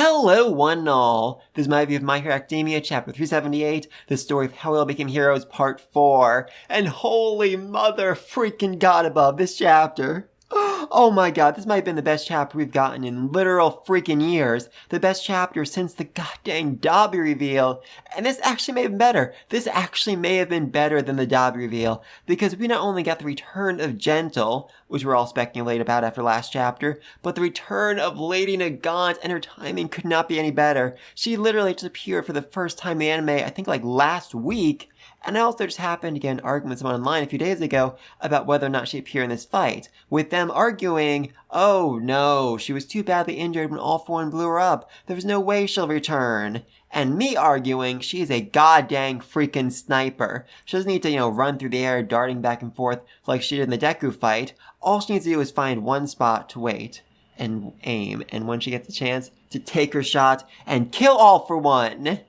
Hello, one and all. This is my view of My Hero Academia, chapter 378, the story of how we all became heroes, part 4. And holy mother freaking god above, this chapter. Oh my god, this might have been the best chapter we've gotten in literal freaking years. The best chapter since the goddamn Dobby reveal. And this actually may have been better. This actually may have been better than the Dobby reveal. Because we not only got the return of Gentle, which we're all speculating about after last chapter, but the return of Lady Nagant, and her timing could not be any better. She literally just appeared for the first time in the anime, I think like last week. And I also just happened to get an argument with someone online a few days ago about whether or not she appeared in this fight, with them arguing, oh no, she was too badly injured when All For One blew her up, there's no way she'll return. And me arguing, she's a goddamn freaking sniper. She doesn't need to, run through the air, darting back and forth like she did in the Deku fight. All she needs to do is find one spot to wait and aim, and when she gets a chance, to take her shot and kill All For One.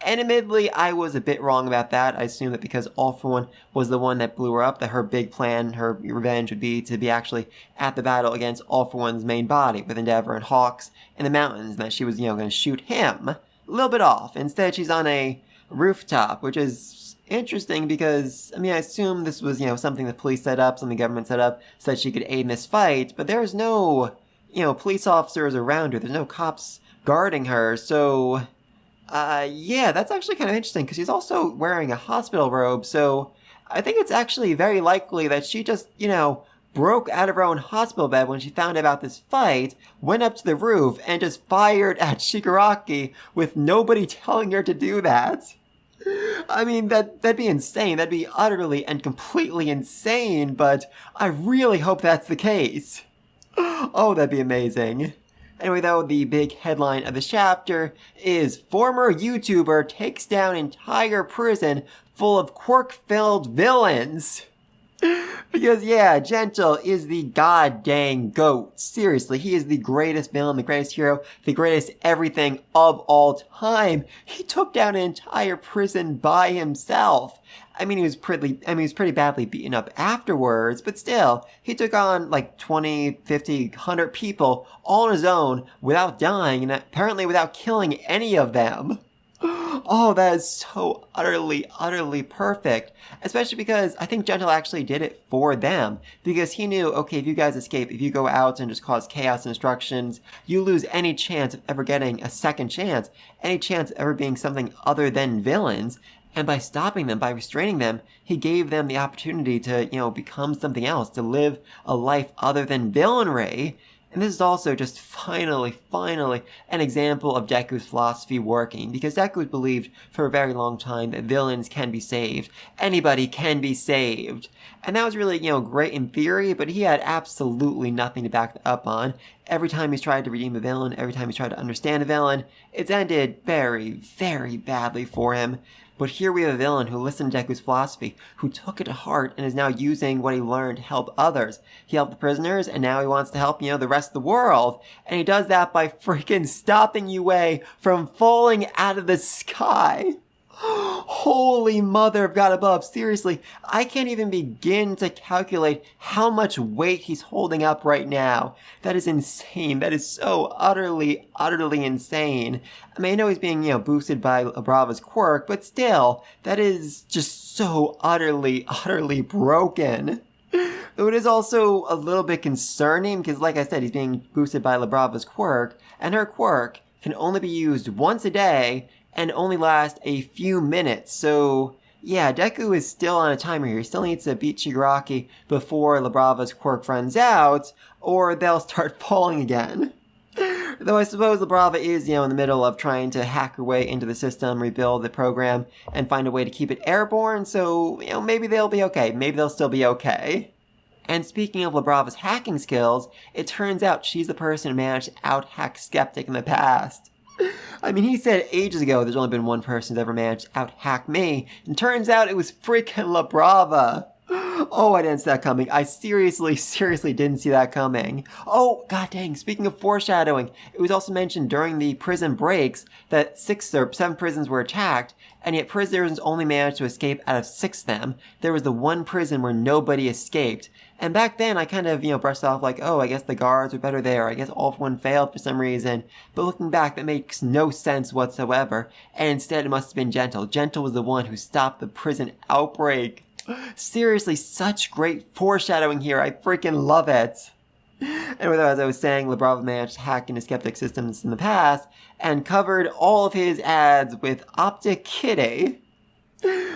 And admittedly, I was a bit wrong about that. I assumed that because All For One was the one that blew her up, that her big plan, her revenge would be to be actually at the battle against All For One's main body with Endeavor and Hawks in the mountains, and that she was, going to shoot him. A little bit off. Instead, she's on a rooftop, which is interesting because, I assume this was, something the police set up, something the government set up, so that she could aid in this fight, but there's no, police officers around her. There's no cops guarding her, so yeah, that's actually kind of interesting, because she's also wearing a hospital robe, so I think it's actually very likely that she just, broke out of her own hospital bed when she found out about this fight, went up to the roof, and just fired at Shigaraki with nobody telling her to do that. That'd be insane. That'd be utterly and completely insane, but I really hope that's the case. Oh, that'd be amazing. Anyway, though, the big headline of this chapter is former YouTuber takes down entire prison full of quirk-filled villains. Because, yeah, Gentle is the god-dang GOAT. Seriously, he is the greatest villain, the greatest hero, the greatest everything of all time. He took down an entire prison by himself. He was pretty badly beaten up afterwards, but still, he took on like 20, 50, 100 people all on his own without dying, and apparently without killing any of them. Oh, that is so utterly, utterly perfect. Especially because I think Gentle actually did it for them. Because he knew, okay, if you guys escape, if you go out and just cause chaos and destructions, you lose any chance of ever getting a second chance, any chance of ever being something other than villains. And by stopping them, by restraining them, he gave them the opportunity to, become something else, to live a life other than villainry. And this is also just finally, an example of Deku's philosophy working, because Deku believed for a very long time that villains can be saved. Anybody can be saved. And that was really, great in theory, but he had absolutely nothing to back that up on. Every time he's tried to redeem a villain, every time he's tried to understand a villain, it's ended very, very badly for him. But here we have a villain who listened to Deku's philosophy, who took it to heart and is now using what he learned to help others. He helped the prisoners, and now he wants to help, the rest of the world. And he does that by freaking stopping Yue from falling out of the sky. Holy mother of God above, seriously, I can't even begin to calculate how much weight he's holding up right now. That is insane. That is so utterly, utterly insane. I know he's being, boosted by Brava's quirk, but still, that is just so utterly, utterly broken. Though it is also a little bit concerning, because like I said, he's being boosted by Brava's quirk, and her quirk can only be used once a day, and only last a few minutes, so yeah, Deku is still on a timer here. He still needs to beat Shigaraki before Brava's quirk runs out, or they'll start falling again. Though I suppose Brava is, in the middle of trying to hack her way into the system, rebuild the program, and find a way to keep it airborne, so, maybe they'll be okay. Maybe they'll still be okay. And speaking of Brava's hacking skills, it turns out she's the person who managed to out-hack Skeptic in the past. He said ages ago there's only been one person who's ever managed to out-hack me, and turns out it was freaking Brava. Oh, I didn't see that coming. I seriously didn't see that coming. Oh, god dang, speaking of foreshadowing, it was also mentioned during the prison breaks that 6 or 7 prisons were attacked, and yet prisoners only managed to escape out of 6 of them. There was the one prison where nobody escaped, And back then, I kind of, brushed off like, oh, I guess the guards were better there. I guess All for One failed for some reason. But looking back, that makes no sense whatsoever. And instead, it must have been Gentle. Gentle was the one who stopped the prison outbreak. Seriously, such great foreshadowing here. I freaking love it. And as I was saying, Brava managed to hack into skeptic systems in the past and covered all of his ads with Optic Kitty.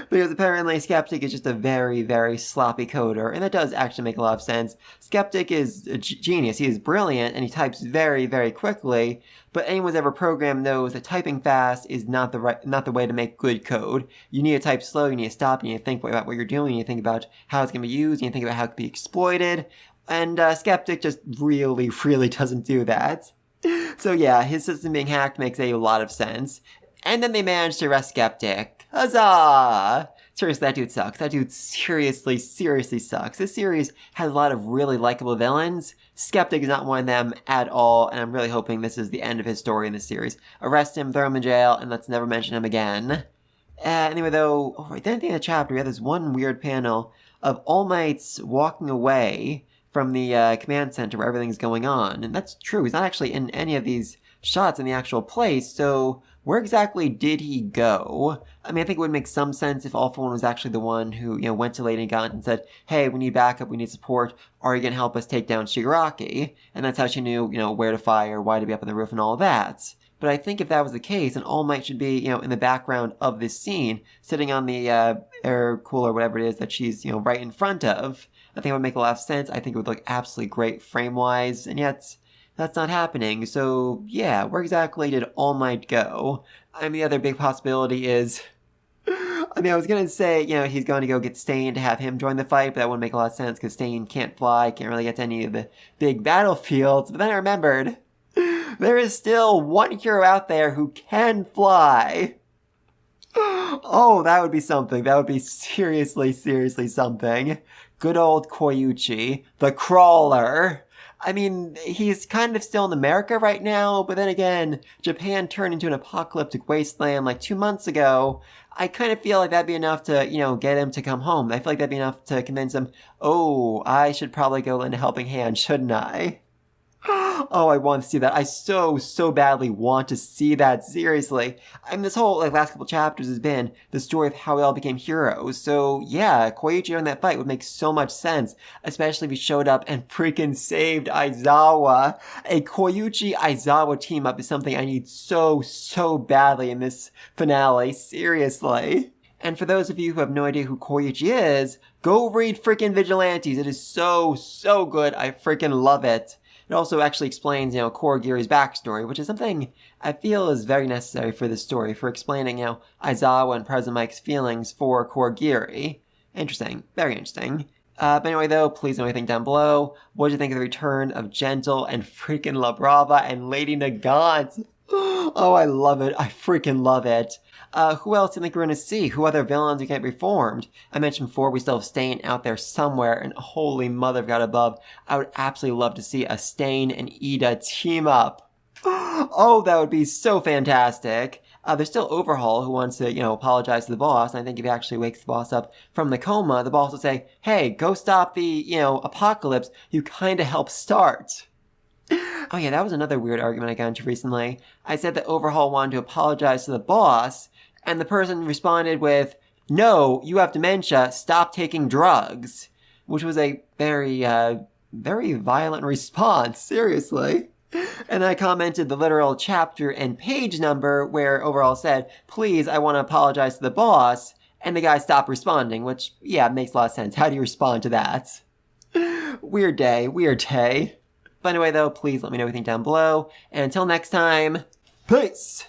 Because apparently Skeptic is just a very, very sloppy coder, and that does actually make a lot of sense. Skeptic is a genius. He is brilliant, and he types very, very quickly, but anyone who's ever programmed knows that typing fast is not the way to make good code. You need to type slow, you need to stop, you need to think about what you're doing, you need to think about how it's going to be used, you need to think about how it can be exploited, and Skeptic just really, really doesn't do that. So yeah, his system being hacked makes a lot of sense. And then they managed to arrest Skeptic. Huzzah! Seriously, that dude sucks. That dude seriously, seriously sucks. This series has a lot of really likable villains. Skeptic is not one of them at all, and I'm really hoping this is the end of his story in this series. Arrest him, throw him in jail, and let's never mention him again. Anyway, though, right then at the end of the chapter, we have this one weird panel of All Might's walking away from the command center where everything's going on. And that's true. He's not actually in any of these shots in the actual place, so where exactly did he go? I mean, I think it would make some sense if All for One was actually the one who, went to Lady Nagant and said, hey, we need backup, we need support, are you going to help us take down Shigaraki? And that's how she knew, where to fire, why to be up on the roof and all that. But I think if that was the case, then All Might should be, in the background of this scene, sitting on the air cooler, whatever it is that she's, right in front of. I think it would make a lot of sense. I think it would look absolutely great frame-wise, and yet that's not happening. So, yeah, where exactly did All Might go? I mean, the other big possibility is... I was going to say, he's going to go get Stain to have him join the fight, but that wouldn't make a lot of sense because Stain can't fly, can't really get to any of the big battlefields. But then I remembered, there is still one hero out there who can fly. Oh, that would be something. That would be seriously, seriously something. Good old Koyuchi, the Crawler. I mean, he's kind of still in America right now, but then again, Japan turned into an apocalyptic wasteland like 2 months ago. I kind of feel like that'd be enough to, get him to come home. I feel like that'd be enough to convince him, oh, I should probably go lend a helping hand, shouldn't I? Oh, I want to see that. I so badly want to see that, seriously. I mean, this whole last couple chapters has been the story of how we all became heroes. So, yeah, Koichi during that fight would make so much sense, especially if he showed up and freaking saved Aizawa. A Koichi-Aizawa team-up is something I need so badly in this finale, seriously. And for those of you who have no idea who Koichi is, go read freaking Vigilantes. It is so good. I freaking love it. It also actually explains, Kurogiri's backstory, which is something I feel is very necessary for this story, for explaining, Aizawa and President Mike's feelings for Kurogiri. Interesting. Very interesting. But anyway, though, please know anything down below. What did you think of the return of Gentle and freaking La Brava and Lady Nagant? Oh, I love it. I freaking love it. Who else do you think we're going to see? Who other villains get reformed? I mentioned before, we still have Stain out there somewhere, and holy mother of God above, I would absolutely love to see a Stain and Ida team up. Oh, that would be so fantastic. There's still Overhaul, who wants to, apologize to the boss, and I think if he actually wakes the boss up from the coma, the boss will say, hey, go stop the, apocalypse you kind of helped start. Oh yeah, that was another weird argument I got into recently. I said that Overhaul wanted to apologize to the boss, and the person responded with, no, you have dementia, stop taking drugs. Which was a very violent response, seriously. And I commented the literal chapter and page number where Overhaul said, please, I want to apologize to the boss, and the guy stopped responding, which, yeah, makes a lot of sense. How do you respond to that? Weird day, weird day. But anyway, though, please let me know what you think down below. And until next time, peace!